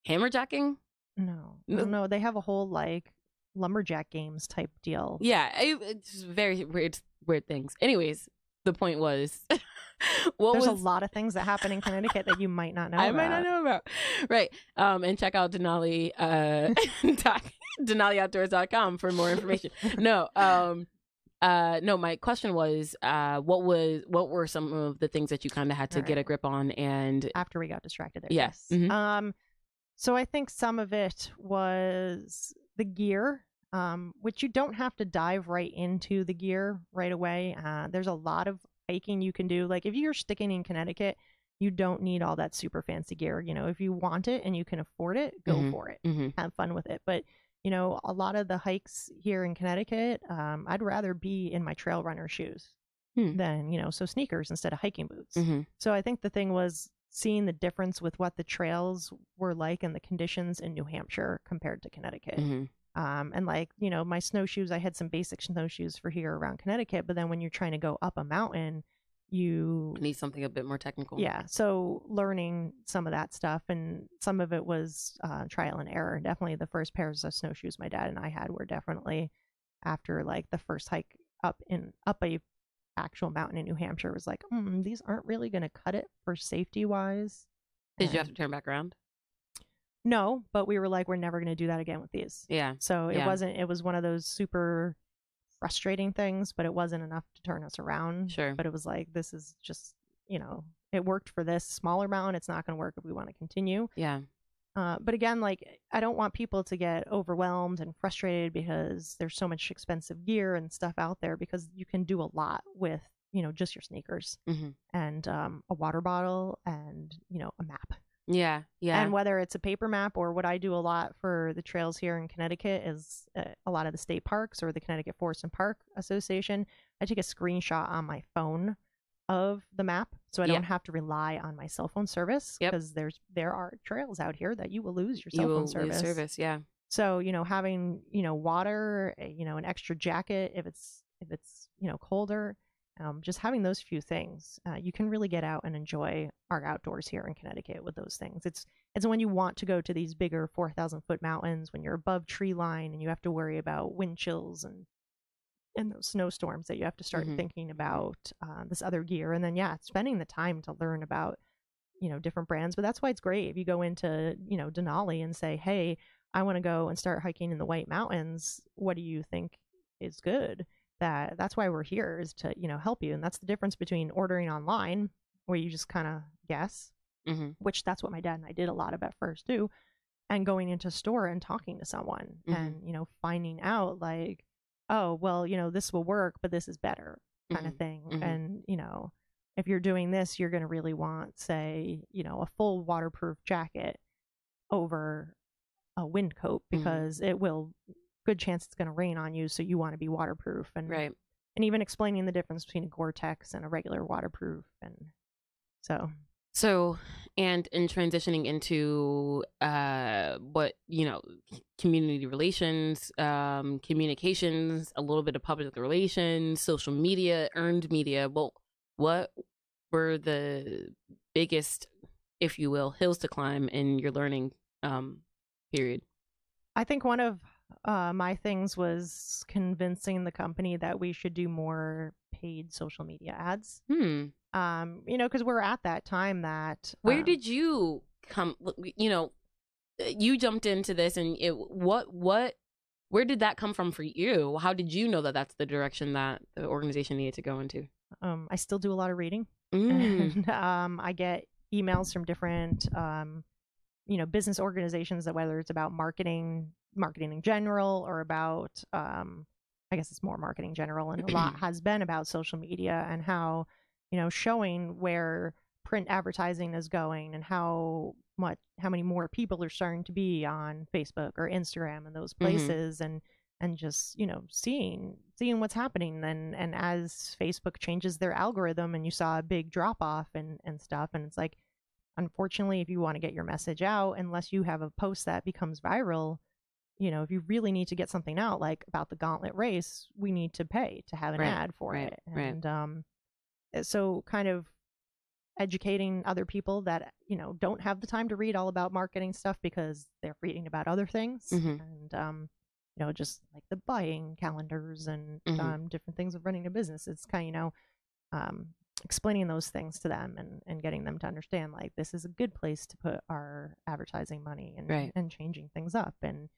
Speaker 1: Hammerjacking?
Speaker 2: No. They have a whole like lumberjack games type deal.
Speaker 1: Yeah, it's very weird things. Anyways, the point was,
Speaker 2: there's a lot of things that happen in Connecticut that you might not know about.
Speaker 1: Might not know about. Right. And check out Denali, DenaliOutdoors.com for more information. No, my question was, what were some of the things that you kind of had to get a grip on, and
Speaker 2: after we got distracted there?
Speaker 1: Yes. Mm-hmm.
Speaker 2: So I think some of it was the gear, which you don't have to dive right into the gear right away. There's a lot of hiking you can do. Like if you're sticking in Connecticut, you don't need all that super fancy gear. If you want it and you can afford it, go for it. Have fun with it. But a lot of the hikes here in Connecticut, I'd rather be in my trail runner shoes than, so sneakers instead of hiking boots. So I think the thing was seeing the difference with what the trails were like and the conditions in New Hampshire compared to Connecticut. And like, my snowshoes, I had some basic snowshoes for here around Connecticut, but then when you're trying to go up a mountain, you
Speaker 1: need something a bit more technical.
Speaker 2: Yeah. So learning some of that stuff, and some of it was trial and error. Definitely the first pairs of snowshoes my dad and I had were definitely after like the first hike up a actual mountain in New Hampshire was like, these aren't really going to cut it for safety wise.
Speaker 1: Did you have to turn back around?
Speaker 2: No, but we were like, we're never going to do that again with these.
Speaker 1: Yeah.
Speaker 2: So it was one of those super frustrating things, but it wasn't enough to turn us around.
Speaker 1: Sure.
Speaker 2: But it was like, this is just, it worked for this smaller mountain. It's not going to work if we want to continue.
Speaker 1: Yeah.
Speaker 2: But again, like, I don't want people to get overwhelmed and frustrated because there's so much expensive gear and stuff out there, because you can do a lot with, just your sneakers and a water bottle and, a map.
Speaker 1: Yeah.
Speaker 2: And whether it's a paper map or what I do a lot for the trails here in Connecticut is a lot of the state parks or the Connecticut Forest and Park Association, I take a screenshot on my phone of the map so I don't have to rely on my cell phone service, because there are trails out here that you will lose your cell phone service.
Speaker 1: Yeah.
Speaker 2: So, having, water, an extra jacket if it's colder, just having those few things, you can really get out and enjoy our outdoors here in Connecticut with those things. It's when you want to go to these bigger 4,000-foot mountains, when you're above tree line and you have to worry about wind chills and those snowstorms, that you have to start thinking about this other gear. And then, spending the time to learn about, different brands. But that's why it's great if you go into, Denali and say, hey, I want to go and start hiking in the White Mountains. What do you think is good? That's why we're here, is to, help you. And that's the difference between ordering online, where you just kind of guess, which that's what my dad and I did a lot of at first too, and going into a store and talking to someone and, finding out like, oh, well, this will work, but this is better kind of thing. And, if you're doing this, you're going to really want, say, a full waterproof jacket over a wind coat, because it will, good chance it's going to rain on you. So you want to be waterproof, and even explaining the difference between a Gore-Tex and a regular waterproof. And so
Speaker 1: So, and in transitioning into what, community relations, communications, a little bit of public relations, social media, earned media. Well, what were the biggest, if you will, hills to climb in your learning period?
Speaker 2: I think one of my things was convincing the company that we should do more paid social media ads.
Speaker 1: Hmm.
Speaker 2: Because we're at that time that
Speaker 1: Where did you come? You jumped into this, and where did that come from for you? How did you know that that's the direction that the organization needed to go into?
Speaker 2: I still do a lot of reading,
Speaker 1: Mm.
Speaker 2: and I get emails from different business organizations that whether it's about marketing in general, or about I guess it's more marketing general, and a lot has been about social media and how showing where print advertising is going, and how many more people are starting to be on Facebook or Instagram and those
Speaker 1: Mm-hmm.
Speaker 2: places, and just seeing what's happening. And as Facebook changes their algorithm, and you saw a big drop off and stuff, and it's like, unfortunately, if you want to get your message out, unless you have a post that becomes viral, if you really need to get something out, like about the gauntlet race, we need to pay to have an
Speaker 1: Right,
Speaker 2: ad for
Speaker 1: right,
Speaker 2: it.
Speaker 1: right.
Speaker 2: And so kind of educating other people that, don't have the time to read all about marketing stuff because they're reading about other things.
Speaker 1: Mm-hmm.
Speaker 2: And, just like the buying calendars and
Speaker 1: Mm-hmm.
Speaker 2: different things of running a business. It's kind of, explaining those things to them, and getting them to understand, like, this is a good place to put our advertising money,
Speaker 1: Right.
Speaker 2: and changing things up. And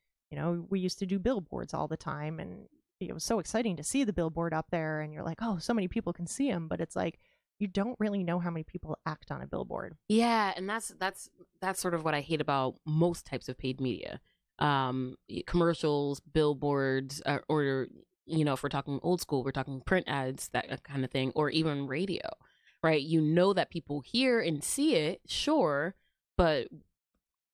Speaker 2: we used to do billboards all the time, and it was so exciting to see the billboard up there, and you're like, oh, so many people can see them, but it's like you don't really know how many people act on a billboard.
Speaker 1: Yeah, and that's sort of what I hate about most types of paid media. Commercials, billboards, or if we're talking old school, we're talking print ads, that kind of thing, or even radio, right? You know that people hear and see it, sure, but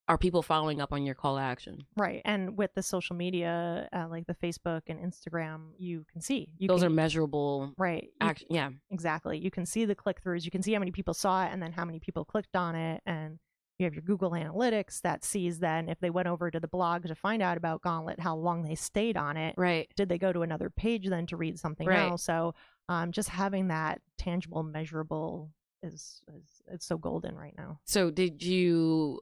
Speaker 1: are people following up on your call to action?
Speaker 2: Right. And with the social media, like the Facebook and Instagram, you can see,
Speaker 1: Those are measurable
Speaker 2: right.
Speaker 1: action. Yeah.
Speaker 2: Exactly. You can see the click throughs. You can see how many people saw it, and then how many people clicked on it. And you have your Google Analytics that sees then if they went over to the blog to find out about Gauntlet, how long they stayed on it.
Speaker 1: Right.
Speaker 2: Did they go to another page then to read something
Speaker 1: Right.
Speaker 2: else? So just having that tangible, measurable is it's so golden right now.
Speaker 1: So did you,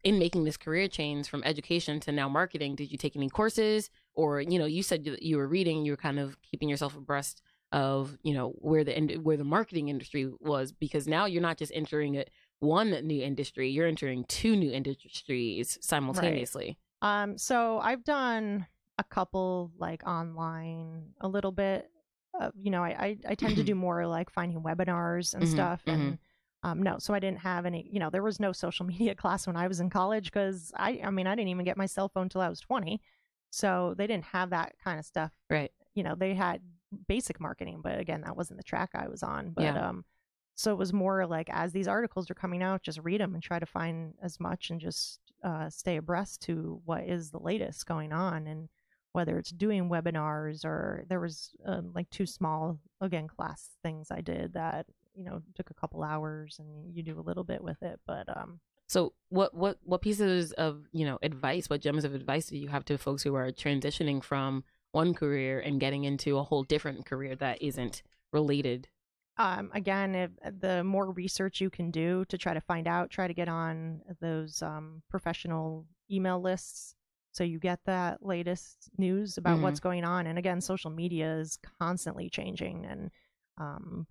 Speaker 1: in making this career change from education to now marketing, did you take any courses, or, you said that you were reading, you were kind of keeping yourself abreast of, where the marketing industry was, because now you're not just entering one new industry, you're entering two new industries simultaneously.
Speaker 2: Right. So I've done a couple, like, online a little bit. I tend to do more like finding webinars and
Speaker 1: Mm-hmm,
Speaker 2: stuff.
Speaker 1: mm-hmm.
Speaker 2: And no, so I didn't have any, there was no social media class when I was in college, because I mean, I didn't even get my cell phone till I was 20. So they didn't have that kind of stuff.
Speaker 1: Right.
Speaker 2: They had basic marketing, but again, that wasn't the track I was on. But
Speaker 1: Yeah.
Speaker 2: so it was more like, as these articles are coming out, just read them and try to find as much, and just stay abreast to what is the latest going on. And whether it's doing webinars, or there was like two small, again, class things I did that took a couple hours, and you do a little bit with it. But
Speaker 1: So what pieces of, advice, what gems of advice do you have to folks who are transitioning from one career and getting into a whole different career that isn't related?
Speaker 2: again, if the more research you can do to try to find out, try to get on those professional email lists, so you get that latest news about what's going on. And again, social media is constantly changing, um,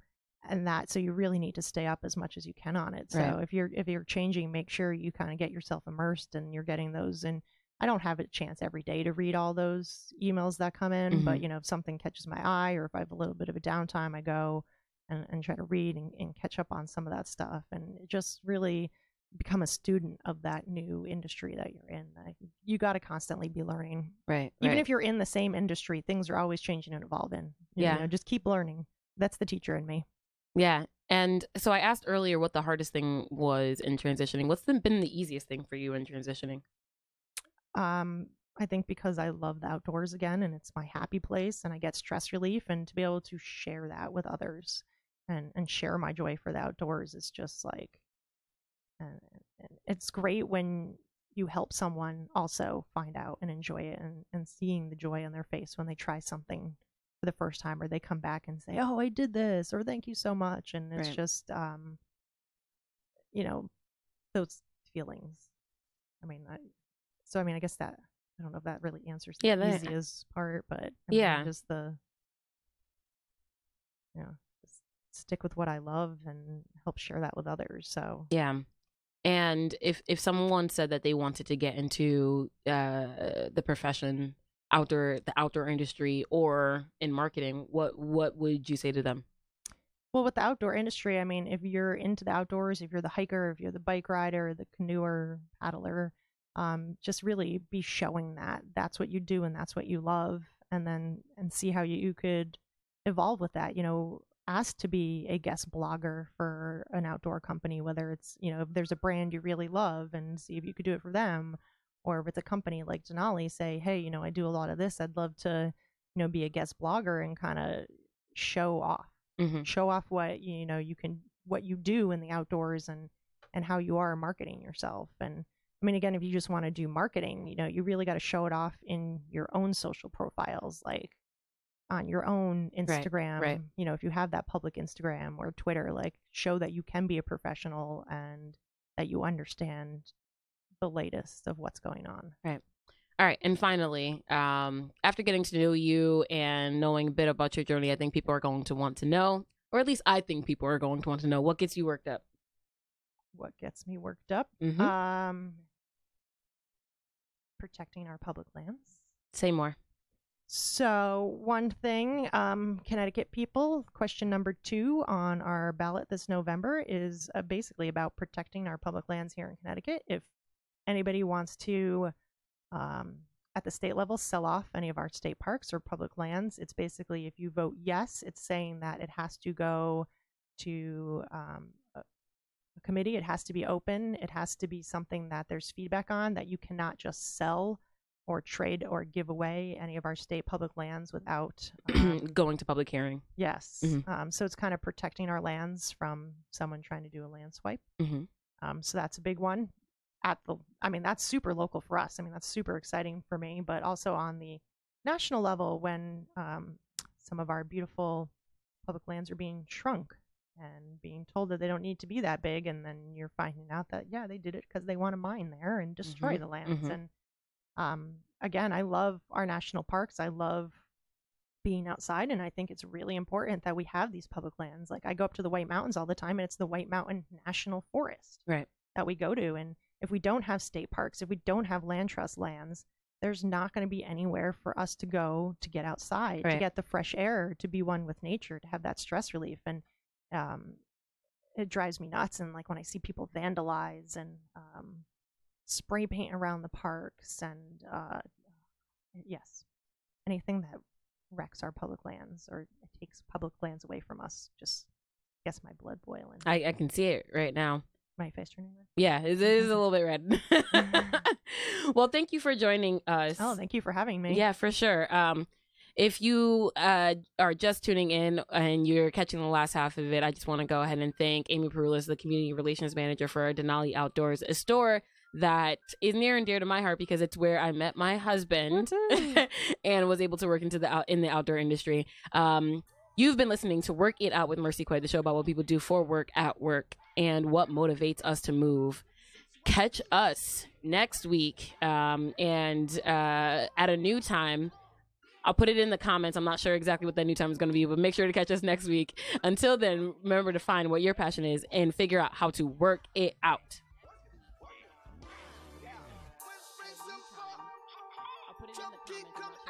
Speaker 2: and that, so you really need to stay up as much as you can on it. So
Speaker 1: Right.
Speaker 2: if you're changing, make sure you kind of get yourself immersed, and you're getting those. And I don't have a chance every day to read all those emails that come in, but if something catches my eye, or if I have a little bit of a downtime, I go and try to read and catch up on some of that stuff, and just really become a student of that new industry that you're in. You got to constantly be learning.
Speaker 1: Right.
Speaker 2: Even
Speaker 1: Right.
Speaker 2: if you're in the same industry, things are always changing and evolving.
Speaker 1: Yeah.
Speaker 2: Just keep learning. That's the teacher in me.
Speaker 1: Yeah. And so I asked earlier what the hardest thing was in transitioning. What's been the easiest thing for you in transitioning?
Speaker 2: I think because I love the outdoors again, and it's my happy place, and I get stress relief, and to be able to share that with others, and share my joy for the outdoors is just like, And it's great when you help someone also find out and enjoy it, and seeing the joy on their face when they try something for the first time, or they come back and say, oh, I did this, or thank you so much. And it's just, you know, those feelings. I mean, I guess that, I don't know if that really answers the easiest part, but just the, just stick with what I love and help share that with others. So
Speaker 1: yeah. And if someone said that they wanted to get into the profession, the outdoor industry, or in marketing, what would you say to them?
Speaker 2: Well, with the outdoor industry, I mean, if you're into the outdoors, if you're the hiker, if you're the bike rider, the canoeer, paddler, just really be showing that that's what you do and that's what you love, and see how you could evolve with that. Ask to be a guest blogger for an outdoor company, whether it's, if there's a brand you really love, and see if you could do it for them. Or if it's a company like Denali, say, hey, I do a lot of this. I'd love to, be a guest blogger and kind of show off. Show off what what you do in the outdoors, and how you are marketing yourself. And I mean, again, if you just want to do marketing, you really got to show it off in your own social profiles, like on your own Instagram.
Speaker 1: Right.
Speaker 2: If you have that public Instagram or Twitter, like, show that you can be a professional and that you understand the latest of what's going on.
Speaker 1: Right. All right. And finally, after getting to know you and knowing a bit about your journey, I think people are going to want to know, or at least I think people are going to want to know, what gets you worked up?
Speaker 2: What gets me worked up? Protecting our public lands.
Speaker 1: Say more.
Speaker 2: So one thing, Connecticut people, question number 2 on our ballot this November is basically about protecting our public lands here in Connecticut. If anybody wants to, at the state level, sell off any of our state parks or public lands, it's basically, if you vote yes, it's saying that it has to go to a committee. It has to be open. It has to be something that there's feedback on, that you cannot just sell or trade or give away any of our state public lands without
Speaker 1: going to public hearing.
Speaker 2: Yes. So it's kind of protecting our lands from someone trying to do a land swipe. So that's a big one. That's super local for us. I mean, that's super exciting for me, but also on the national level, when some of our beautiful public lands are being shrunk and being told that they don't need to be that big, and then you're finding out that, they did it because they want to mine there and destroy the lands. And again, I love our national parks. I love being outside, and I think it's really important that we have these public lands. Like, I go up to the White Mountains all the time, and it's the White Mountain National Forest that we go to. And if we don't have state parks, if we don't have land trust lands, there's not going to be anywhere for us to go to get outside, to get the fresh air, to be one with nature, to have that stress relief. And it drives me nuts. And like, when I see people vandalize and spray paint around the parks, and anything that wrecks our public lands or takes public lands away from us, just gets my blood boiling.
Speaker 1: I can see it right now.
Speaker 2: My face turning red?
Speaker 1: Yeah, it is a little bit red. Well, thank you for joining us.
Speaker 2: Oh, thank you for having me.
Speaker 1: Yeah, for sure. If you are just tuning in and you're catching the last half of it, I just want to go ahead and thank Amy Parulis, the Community Relations Manager for Denali Outdoors, a store that is near and dear to my heart because it's where I met my husband and was able to work in the outdoor industry. You've been listening to Work It Out with Mercy Quaye, the show about what people do for work, at work, and what motivates us to move. Catch us next week and at a new time. I'll put it in the comments. I'm not sure exactly what that new time is going to be, but make sure to catch us next week. Until then, remember to find what your passion is and figure out how to work it out. I'll put it in the comments.